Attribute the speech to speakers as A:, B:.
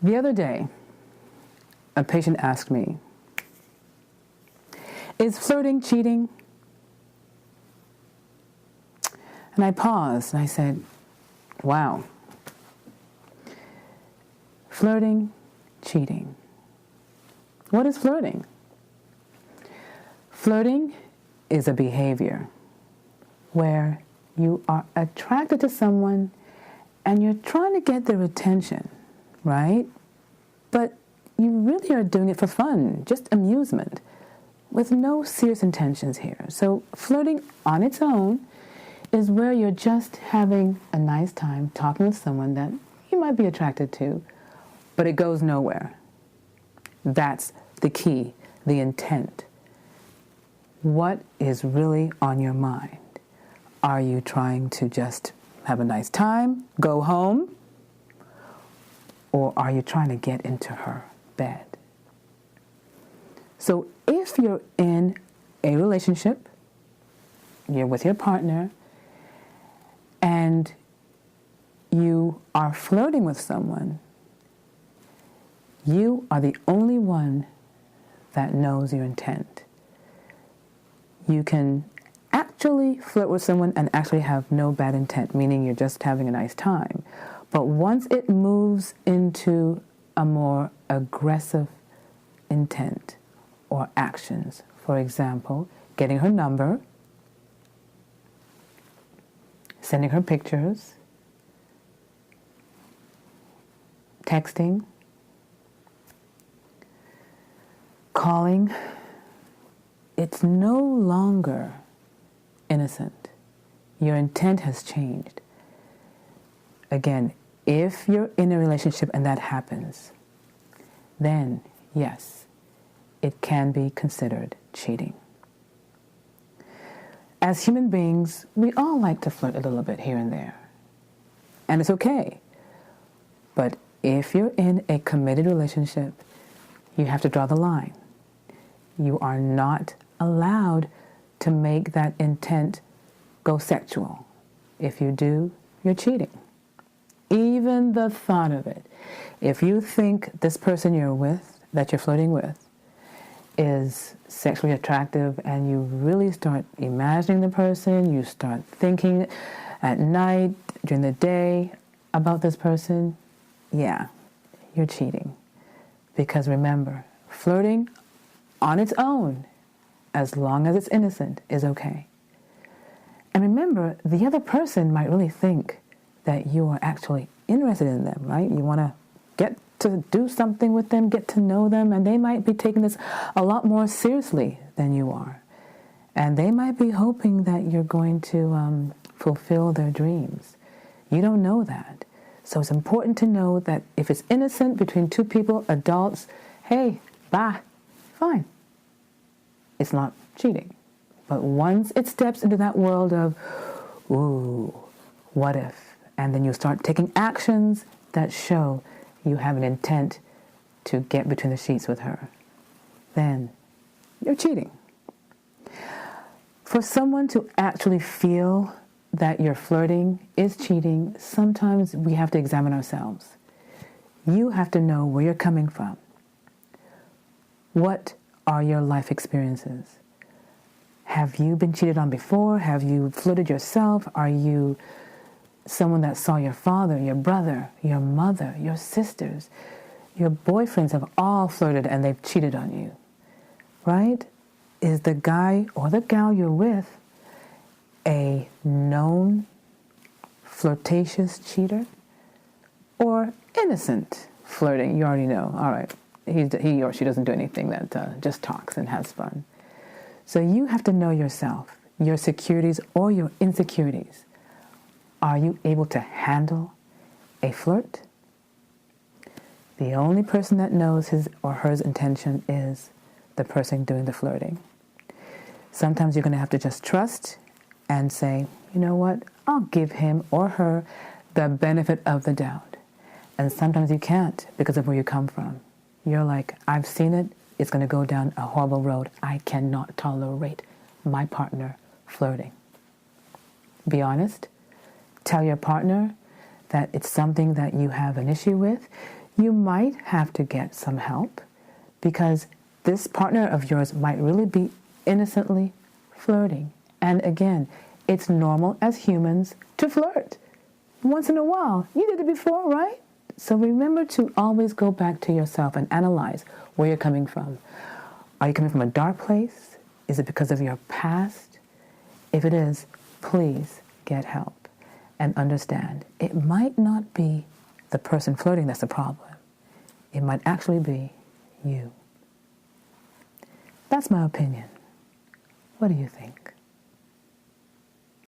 A: The other day, a patient asked me, "Is flirting cheating?" And I paused and I said, wow. Flirting, cheating. What is flirting? Flirting is a behavior where you are attracted to someone and you're trying to get their attention, right? But you really are doing it for fun, just amusement, with no serious intentions here. So flirting on its own is where you're just having a nice time talking with someone that you might be attracted to, but it goes nowhere. That's the key, the intent. What is really on your mind? Are you trying to just have a nice time, go home, or are you trying to get into her bed? So if you're in a relationship, you're with your partner, and you are flirting with someone, you are the only one that knows your intent. You can actually flirt with someone and actually have no bad intent, meaning you're just having a nice time. But once it moves into a more aggressive intent or actions, for example, getting her number, sending her pictures, texting, calling, it's no longer innocent. Your intent has changed. Again, if you're in a relationship and that happens, then yes, it can be considered cheating. As human beings, we all like to flirt a little bit here and there. And it's okay. But if you're in a committed relationship, you have to draw the line. You are not allowed to make that intent go sexual. If you do, you're cheating. Even the thought of it. If you think this person you're with, that you're flirting with, is sexually attractive and you really start imagining the person, you start thinking at night, during the day about this person, yeah, you're cheating. Because remember, flirting on its own, as long as it's innocent, is okay. And remember, the other person might really think that you are actually interested in them, right? You want to get to do something with them, get to know them, and they might be taking this a lot more seriously than you are. And they might be hoping that you're going to fulfill their dreams. You don't know that. So it's important to know that if it's innocent between two people, adults, hey, bye, fine. It's not cheating. But once it steps into that world of, ooh, what if? And then you start taking actions that show you have an intent to get between the sheets with her, then you're cheating. For someone to actually feel that you're flirting is cheating, sometimes we have to examine ourselves. You have to know where you're coming from. What are your life experiences? Have you been cheated on before? Have you flirted yourself? Are you someone that saw your father, your brother, your mother, your sisters, your boyfriends have all flirted and they've cheated on you, right? Is the guy or the gal you're with a known flirtatious cheater or innocent flirting? You already know, all right, he or she doesn't do anything, that just talks and has fun. So you have to know yourself, your securities or your insecurities. Are you able to handle a flirt? The only person that knows his or her intention is the person doing the flirting. Sometimes you're going to have to just trust and say, you know what, I'll give him or her the benefit of the doubt. And sometimes you can't because of where you come from. You're like, I've seen it, it's going to go down a horrible road. I cannot tolerate my partner flirting. Be honest. Tell your partner that it's something that you have an issue with. You might have to get some help because this partner of yours might really be innocently flirting. And again, it's normal as humans to flirt. Once in a while, you did it before, right? So remember to always go back to yourself and analyze where you're coming from. Are you coming from a dark place? Is it because of your past? If it is, please get help and understand it might not be the person flirting that's the problem. It might actually be you. That's my opinion. What do you think?